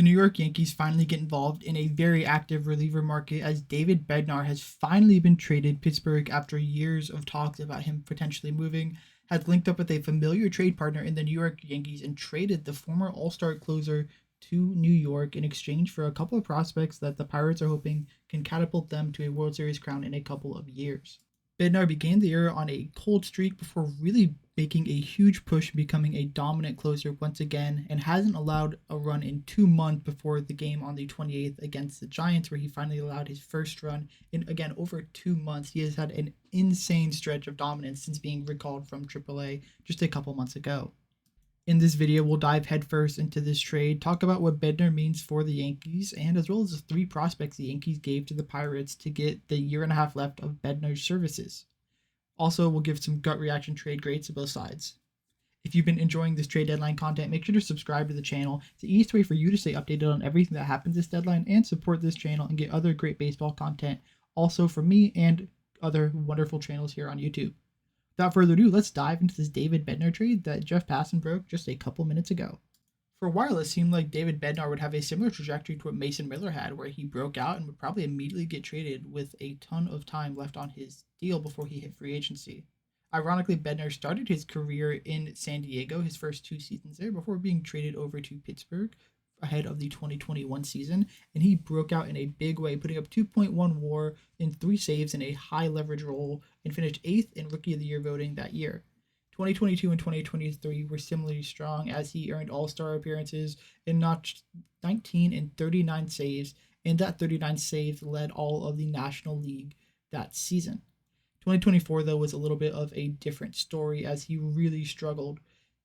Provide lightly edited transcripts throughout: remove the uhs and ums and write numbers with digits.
The New York Yankees finally get involved in a very active reliever market as David Bednar has finally been traded. Pittsburgh, after years of talks about him potentially moving, has linked up with a familiar trade partner in the New York Yankees and traded the former All-Star closer to New York in exchange for a couple of prospects that the Pirates are hoping can catapult them to a World Series crown in a couple of years. Bednar began the year on a cold streak before really making a huge push and becoming a dominant closer once again, and hasn't allowed a run in 2 months before the game on the 28th against the Giants, where he finally allowed his first run in, again, over 2 months. He has had an insane stretch of dominance since being recalled from AAA just a couple months ago. In this video, we'll dive headfirst into this trade, talk about what Bednar means for the Yankees, and as well as the 3 prospects the Yankees gave to the Pirates to get the year and a half left of Bednar's services. Also, we'll give some gut reaction trade grades to both sides. If you've been enjoying this trade deadline content, make sure to subscribe to the channel. It's the easiest way for you to stay updated on everything that happens this deadline and support this channel and get other great baseball content also from me and other wonderful channels here on YouTube. Without further ado, let's dive into this David Bednar trade that Jeff Passan broke just a couple minutes ago. For a while, it seemed like David Bednar would have a similar trajectory to what Mason Miller had, where he broke out and would probably immediately get traded with a ton of time left on his deal before he hit free agency. Ironically, Bednar started his career in San Diego, his first 2 seasons there, before being traded over to Pittsburgh ahead of the 2021 season, and he broke out in a big way, putting up 2.1 WAR in 3 saves in a high leverage role, and finished 8th in Rookie of the Year voting that year. 2022 and 2023 were similarly strong as he earned All-Star appearances and notched 19 and 39 saves, and that 39 saves led all of the National League that season. 2024, though, was a little bit of a different story as he really struggled.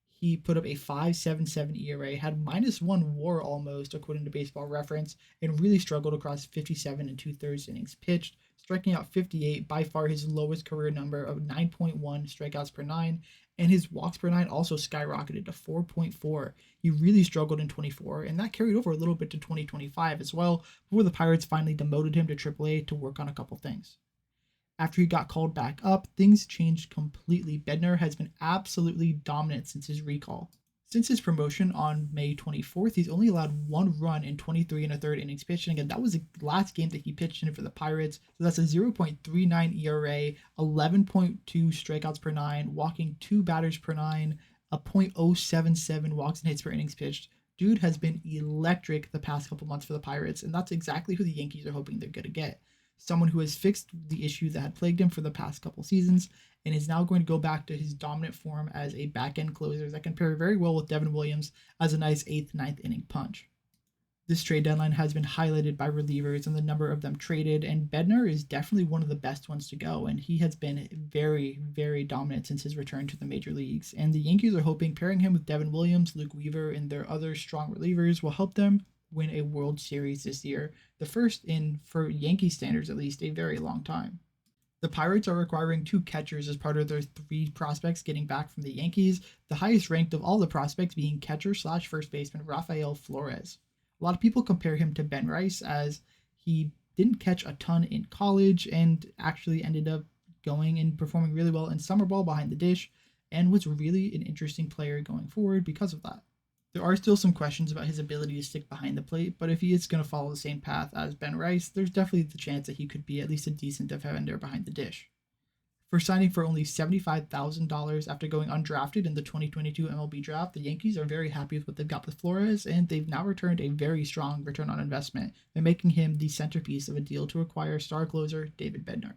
He put up a 5.77 ERA, had -1 WAR almost, according to Baseball Reference, and really struggled across 57 and 2/3 innings pitched, striking out 58, by far his lowest career number of 9.1 strikeouts per 9, and his walks per 9 also skyrocketed to 4.4. He really struggled in 24, and that carried over a little bit to 2025 as well, before the Pirates finally demoted him to AAA to work on a couple things. After he got called back up, things changed completely. Bednar has been absolutely dominant since his recall. Since his promotion on May 24th, he's only allowed 1 run in 23 1/3 innings pitched. And again, that was the last game that he pitched in for the Pirates. So that's a 0.39 ERA, 11.2 strikeouts per 9, walking 2 batters per 9, a .077 walks and hits per innings pitched. Dude has been electric the past couple months for the Pirates, and that's exactly who the Yankees are hoping they're going to get. Someone who has fixed the issue that had plagued him for the past couple seasons and is now going to go back to his dominant form as a back-end closer that can pair very well with Devin Williams as a nice 8th, 9th inning punch. This trade deadline has been highlighted by relievers and the number of them traded, and Bednar is definitely one of the best ones to go, and he has been very, very dominant since his return to the major leagues. And the Yankees are hoping pairing him with Devin Williams, Luke Weaver, and their other strong relievers will help them win a World Series this year, the first in, for Yankee standards at least, a very long time. The Pirates are acquiring 2 catchers as part of their 3 prospects getting back from the Yankees, the highest ranked of all the prospects being catcher/first baseman Rafael Flores. A lot of people compare him to Ben Rice as he didn't catch a ton in college and actually ended up going and performing really well in summer ball behind the dish, and was really an interesting player going forward because of that. There are still some questions about his ability to stick behind the plate, but if he is going to follow the same path as Ben Rice, there's definitely the chance that he could be at least a decent defender behind the dish. For signing for only $75,000 after going undrafted in the 2022 MLB draft, the Yankees are very happy with what they've got with Flores, and they've now returned a very strong return on investment by making him the centerpiece of a deal to acquire star closer David Bednar.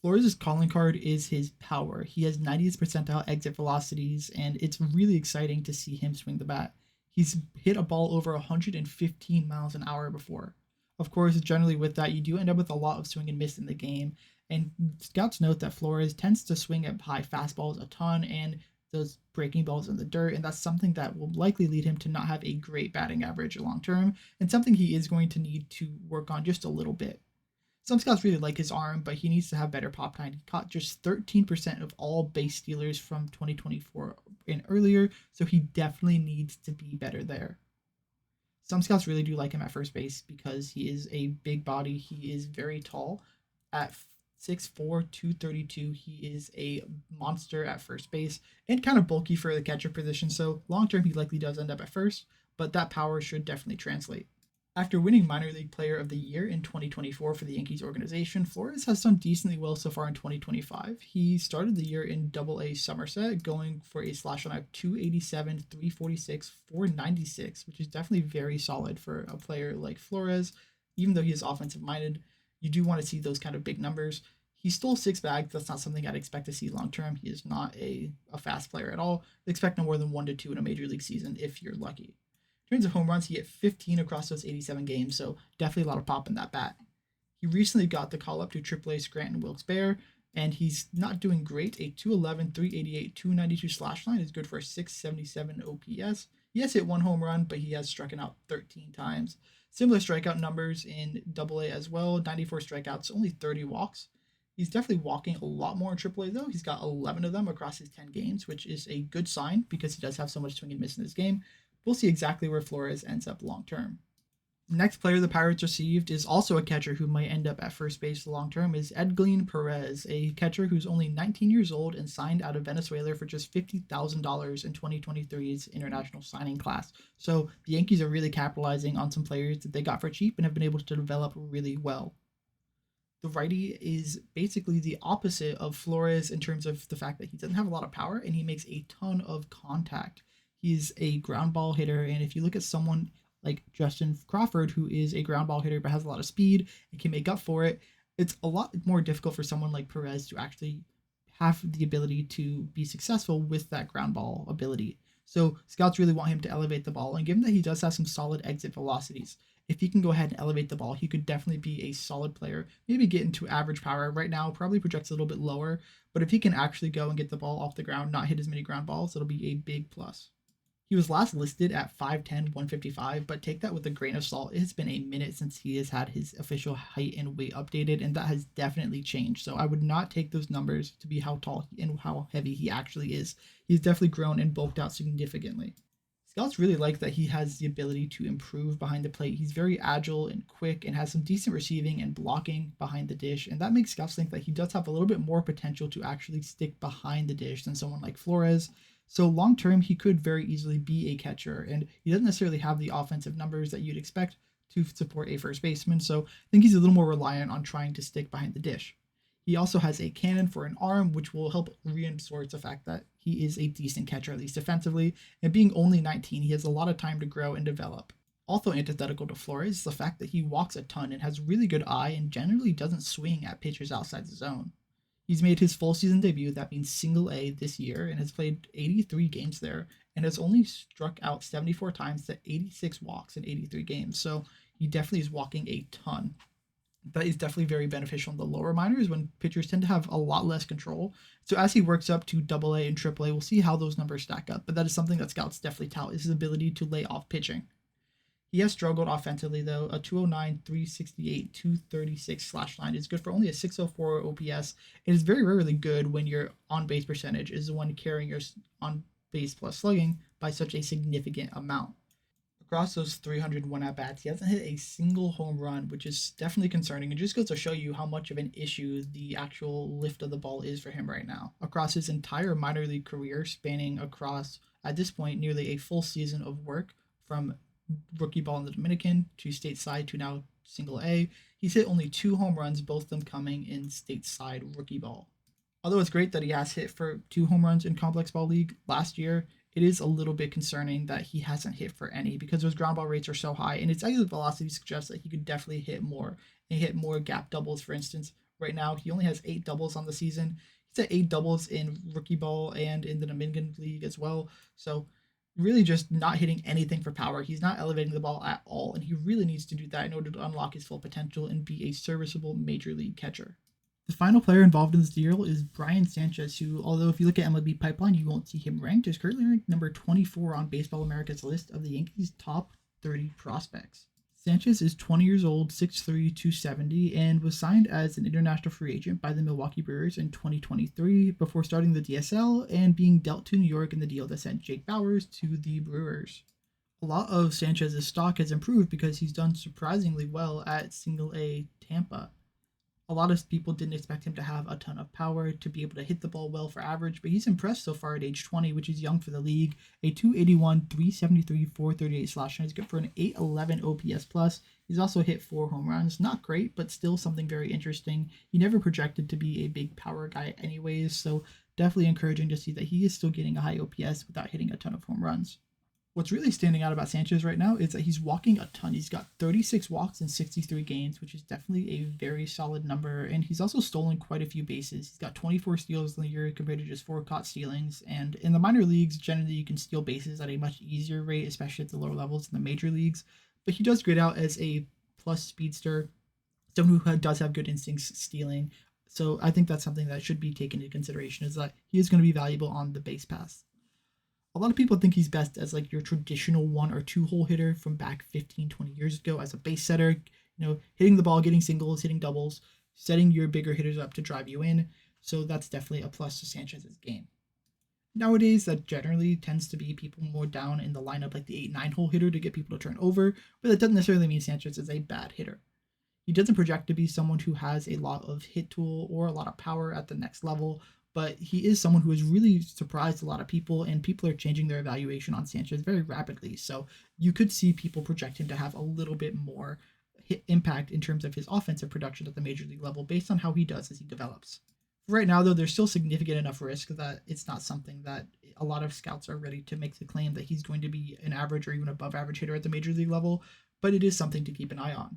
Flores' calling card is his power. He has 90th percentile exit velocities, and it's really exciting to see him swing the bat. He's hit a ball over 115 miles an hour before. Of course, generally with that, you do end up with a lot of swing and miss in the game, and scouts note that Flores tends to swing at high fastballs a ton and those breaking balls in the dirt, and that's something that will likely lead him to not have a great batting average long term, and something he is going to need to work on just a little bit. Some scouts really like his arm, but he needs to have better pop time. He caught just 13% of all base stealers from 2024 and earlier, so he definitely needs to be better there. Some scouts really do like him at first base because he is a big body. He is very tall. At 6'4", 232, he is a monster at first base and kind of bulky for the catcher position, so long term he likely does end up at first, but that power should definitely translate. After winning Minor League Player of the Year in 2024 for the Yankees organization, Flores has done decently well so far in 2025. He started the year in Double-A Somerset, going for a slash line of 287, 346, 496, which is definitely very solid for a player like Flores. Even though he is offensive minded, you do want to see those kind of big numbers. He stole 6 bags. That's not something I'd expect to see long term. He is not a fast player at all. Expect no more than 1 to 2 in a major league season if you're lucky. In terms of home runs, he hit 15 across those 87 games, so definitely a lot of pop in that bat. He recently got the call up to AAA Scranton Wilkes-Barre, and he's not doing great. A 211, 388, 292 slash line is good for a 677 OPS. He has hit 1 home run, but he has struck out 13 times. Similar strikeout numbers in Double-A as well, 94 strikeouts, only 30 walks. He's definitely walking a lot more in AAA though. He's got 11 of them across his 10 games, which is a good sign because he does have so much swing and miss in this game. We'll see exactly where Flores ends up long term. Next player the Pirates received is also a catcher who might end up at first base long term is Edgleen Perez, a catcher who's only 19 years old and signed out of Venezuela for just $50,000 in 2023's international signing class. So the Yankees are really capitalizing on some players that they got for cheap and have been able to develop really well. The righty is basically the opposite of Flores in terms of the fact that he doesn't have a lot of power and he makes a ton of contact. He's a ground ball hitter, and if you look at someone like Justin Crawford, who is a ground ball hitter but has a lot of speed and can make up for it, it's a lot more difficult for someone like Perez to actually have the ability to be successful with that ground ball ability. So scouts really want him to elevate the ball, and given that he does have some solid exit velocities, if he can go ahead and elevate the ball, he could definitely be a solid player. Maybe get into average power right now, probably projects a little bit lower, but if he can actually go and get the ball off the ground, not hit as many ground balls, it'll be a big plus. He was last listed at 5'10, 155, but take that with a grain of salt. It's been a minute since he has had his official height and weight updated, and that has definitely changed. So I would not take those numbers to be how tall and how heavy he actually is. He's definitely grown and bulked out significantly. Scouts really like that he has the ability to improve behind the plate. He's very agile and quick and has some decent receiving and blocking behind the dish. And that makes scouts think that he does have a little bit more potential to actually stick behind the dish than someone like Flores. So long term, he could very easily be a catcher. And he doesn't necessarily have the offensive numbers that you'd expect to support a first baseman. So I think he's a little more reliant on trying to stick behind the dish. He also has a cannon for an arm, which will help reinforce the fact that he is a decent catcher, at least defensively. And being only 19, he has a lot of time to grow and develop. Also antithetical to Flores is the fact that he walks a ton and has really good eye and generally doesn't swing at pitchers outside the zone. He's made his full season debut, that means single A, this year, and has played 83 games there and has only struck out 74 times to 86 walks in 83 games. So he definitely is walking a ton. That is definitely very beneficial in the lower minors when pitchers tend to have a lot less control. So as he works up to Double-A and Triple-A, we'll see how those numbers stack up. But that is something that scouts definitely tout, is his ability to lay off pitching. He has struggled offensively though. A 209, 368, 236 slash line is good for only a 604 OPS. It is very rarely good when your on base percentage is the one carrying your on base plus slugging by such a significant amount. Across those 301 at bats, he hasn't hit a single home run, which is definitely concerning. It just goes to show you how much of an issue the actual lift of the ball is for him right now. Across his entire minor league career, spanning across, at this point, nearly a full season of work from rookie ball in the Dominican to stateside to now single A, he's hit only 2 home runs, both of them coming in stateside rookie ball. Although it's great that he has hit for 2 home runs in Complex Ball League last year, it is a little bit concerning that he hasn't hit for any because those ground ball rates are so high, and its exit velocity suggests that he could definitely hit more and hit more gap doubles, for instance. Right now, he only has 8 doubles on the season. He's at 8 doubles in rookie ball and in the Dominican League as well. So really just not hitting anything for power. He's not elevating the ball at all, and he really needs to do that in order to unlock his full potential and be a serviceable major league catcher. The final player involved in this deal is Brian Sanchez, who, although if you look at MLB Pipeline, you won't see him ranked, is currently ranked number 24 on Baseball America's list of the Yankees' top 30 prospects. Sanchez is 20 years old, 6'3", 270, and was signed as an international free agent by the Milwaukee Brewers in 2023 before starting the DSL and being dealt to New York in the deal that sent Jake Bauers to the Brewers. A lot of Sanchez's stock has improved because he's done surprisingly well at Single-A Tampa. A lot of people didn't expect him to have a ton of power to be able to hit the ball well for average, but he's impressed so far at age 20, which is young for the league. A 281, 373, 438 slash. He's good for an 811 OPS plus. He's also hit 4 home runs. Not great, but still something very interesting. He never projected to be a big power guy anyways, so definitely encouraging to see that he is still getting a high OPS without hitting a ton of home runs. What's really standing out about Sanchez right now is that he's walking a ton. He's got 36 walks in 63 games, which is definitely a very solid number. And he's also stolen quite a few bases. He's got 24 steals in the year compared to just 4 caught stealings. And in the minor leagues, generally you can steal bases at a much easier rate, especially at the lower levels in the major leagues. But he does grade out as a plus speedster, someone who does have good instincts stealing. So I think that's something that should be taken into consideration, is that he is going to be valuable on the base pass. A lot of people think he's best as like your traditional 1 or 2 hole hitter from back 15, 20 years ago as a base setter, hitting the ball, getting singles, hitting doubles, setting your bigger hitters up to drive you in. So that's definitely a plus to Sanchez's game. Nowadays, that generally tends to be people more down in the lineup, like the 8, 9 hole hitter to get people to turn over, but that doesn't necessarily mean Sanchez is a bad hitter. He doesn't project to be someone who has a lot of hit tool or a lot of power at the next level, but he is someone who has really surprised a lot of people, and people are changing their evaluation on Sanchez very rapidly. So you could see people project him to have a little bit more impact in terms of his offensive production at the major league level based on how he does as he develops. Right now, though, there's still significant enough risk that it's not something that a lot of scouts are ready to make the claim that he's going to be an average or even above average hitter at the major league level, but it is something to keep an eye on.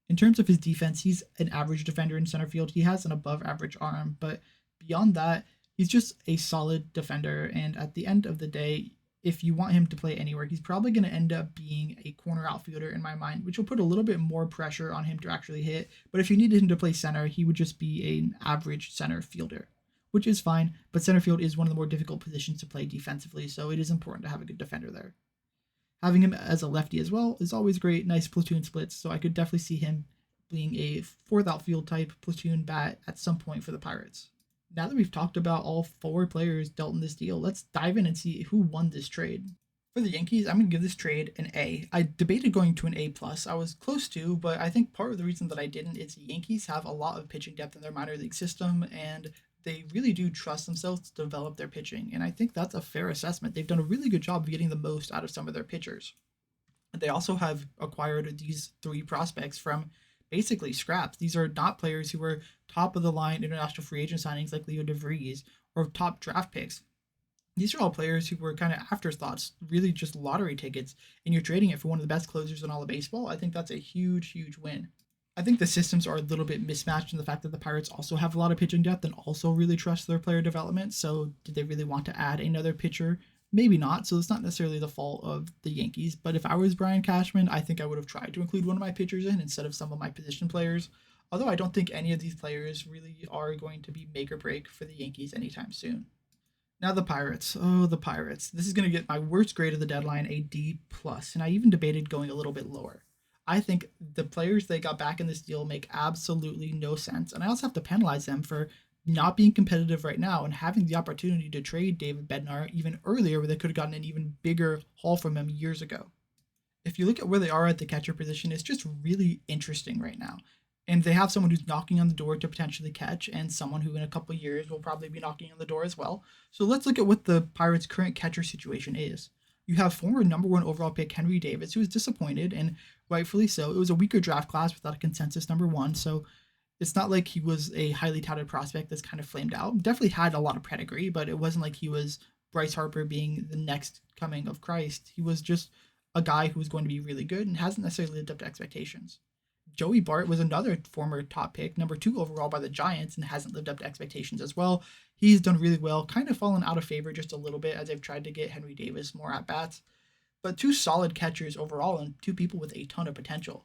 In terms of his defense, he's an average defender in center field. He has an above average arm, but beyond that, he's just a solid defender. And at the end of the day, if you want him to play anywhere, he's probably going to end up being a corner outfielder in my mind, which will put a little bit more pressure on him to actually hit. But if you needed him to play center, he would just be an average center fielder, which is fine. But center field is one of the more difficult positions to play defensively, so it is important to have a good defender there. Having him as a lefty as well is always great. Nice platoon splits, so I could definitely see him being a 4th outfield type platoon bat at some point for the Pirates. Now that we've talked about all 4 players dealt in this deal, let's dive in and see who won this trade. For the Yankees, I'm going to give this trade an A. I debated going to an A+. I was close to, but I think part of the reason that I didn't is the Yankees have a lot of pitching depth in their minor league system, and they really do trust themselves to develop their pitching, and I think that's a fair assessment. They've done a really good job of getting the most out of some of their pitchers. They also have acquired these 3 prospects from basically scraps. These are not players who were top of the line international free agent signings like Leo DeVries or top draft picks. These are all players who were kind of afterthoughts, really just lottery tickets, and you're trading it for one of the best closers in all of baseball. I think that's a huge, huge win. I think the systems are a little bit mismatched in the fact that the Pirates also have a lot of pitching depth and also really trust their player development. So did they really want to add another pitcher? Maybe not. So it's not necessarily the fault of the Yankees. But if I was Brian Cashman, I think I would have tried to include one of my pitchers in instead of some of my position players. Although I don't think any of these players really are going to be make or break for the Yankees anytime soon. Now the Pirates. Oh, the Pirates. This is going to get my worst grade of the deadline, a D+. And I even debated going a little bit lower. I think the players they got back in this deal make absolutely no sense. And I also have to penalize them for not being competitive right now and having the opportunity to trade David Bednar even earlier, where they could have gotten an even bigger haul from him years ago. If you look at where they are at the catcher position, it's just really interesting right now. And they have someone who's knocking on the door to potentially catch, and someone who in a couple of years will probably be knocking on the door as well. So let's look at what the Pirates' current catcher situation is. You have former number 1 overall pick Henry Davis, who was disappointed, and rightfully so. It was a weaker draft class without a consensus number 1, so it's not like he was a highly touted prospect that's kind of flamed out. Definitely had a lot of pedigree, but it wasn't like he was Bryce Harper being the next coming of Christ. He was just a guy who was going to be really good and hasn't necessarily lived up to expectations. Joey Bart was another former top pick, number 2 overall by the Giants, and hasn't lived up to expectations as well. He's done really well, kind of fallen out of favor just a little bit as they've tried to get Henry Davis more at bats. But 2 solid catchers overall and 2 people with a ton of potential.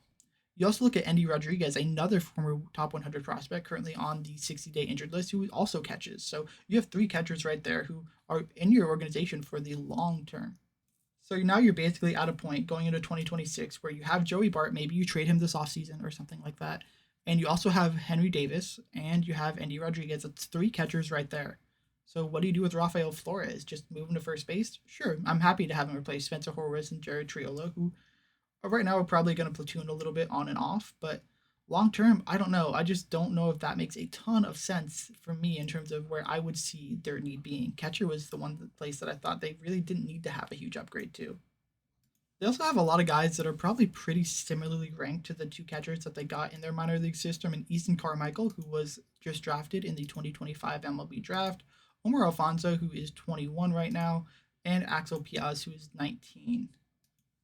You also look at Endy Rodriguez, another former top 100 prospect currently on the 60-day injured list, who also catches. So you have 3 catchers right there who are in your organization for the long term. So now you're basically at a point going into 2026 where you have Joey Bart, maybe you trade him this offseason or something like that. And you also have Henry Davis and you have Endy Rodriguez. That's 3 catchers right there. So what do you do with Rafael Flores? Just move him to first base? Sure, I'm happy to have him replace Spencer Horwitz and Jared Triolo, who right now are probably going to platoon a little bit on and off. But Long term, I don't know. I just don't know if that makes a ton of sense for me in terms of where I would see their need being. Catcher was the one place that I thought they really didn't need to have a huge upgrade to. They also have a lot of guys that are probably pretty similarly ranked to the two catchers that they got in their minor league system, and Easton Carmichael, who was just drafted in the 2025 MLB draft, Omar Alfonso, who is 21 right now, and Axel Piaz, who is 19.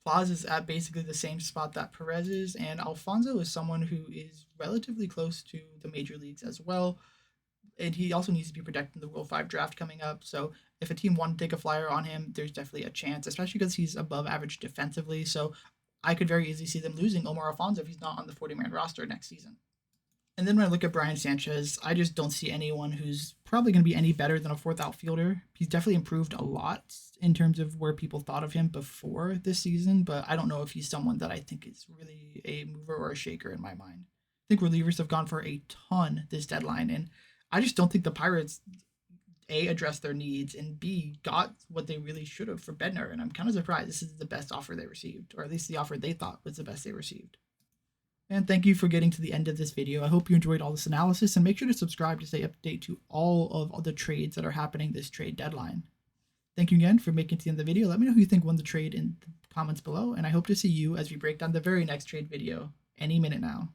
Piaz is at basically the same spot that Perez is, and Alfonso is someone who is relatively close to the major leagues as well, and he also needs to be protected in the Rule 5 draft coming up. So if a team wanted to take a flyer on him, there's definitely a chance, especially because he's above average defensively. So I could very easily see them losing Omar Alfonso if he's not on the 40-man roster next season. And then when I look at Brian Sanchez, I just don't see anyone who's probably going to be any better than a fourth outfielder. He's definitely improved a lot in terms of where people thought of him before this season, but I don't know if he's someone that I think is really a mover or a shaker in my mind. I think relievers have gone for a ton this deadline, and I just don't think the Pirates A addressed their needs and B got what they really should have for Bednar. And I'm kind of surprised this is the best offer they received, or at least the offer they thought was the best they received. And thank you for getting to the end of this video. I hope you enjoyed all this analysis, and make sure to subscribe to stay updated to all of the trades that are happening this trade deadline. Thank you again for making it to the end of the video. Let me know who you think won the trade in the comments below, and I hope to see you as we break down the very next trade video any minute now.